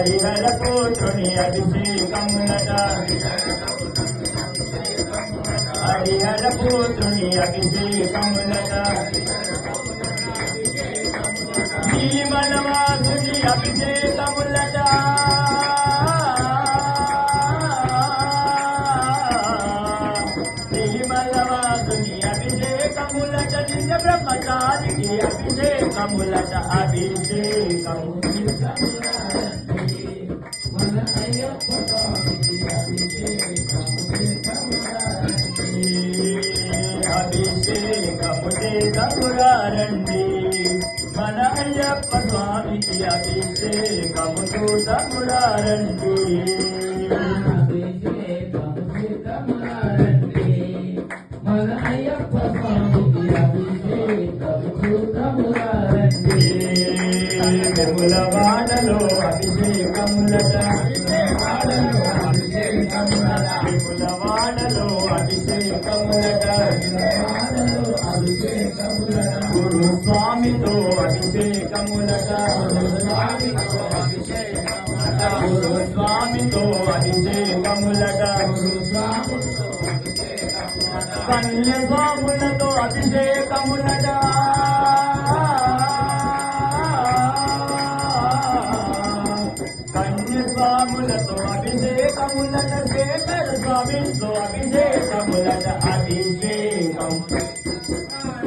హరిహర పుత్రుని అభిషేకములట హరిహర పుత్రుని అభిషేకములట నీలిమలవాసుని అభిషేకములట నీలిమలవాసుని అభిషేకములట నిత్య బ్రహ్మచారికి అభిషేకములట అభిషేకము మన అయ్యప్ప స్వామికి అభిషేకము చేతమురారండి మన అయ్యప్ప స్వామికి అభిషేకము చూతమురారండి మన అయ్యప్ప స్వామికి అభిషేకము చూతమురారండి విములవాడలో అభిషేకములట విములవాడలో అభిషేకములట గురు స్వామితో అభిషేకములట గురు స్వామితో అభిషేకములట కన్య స్వాములతో అభిషేకములట కన్య స్వాములతో అభిషేకములట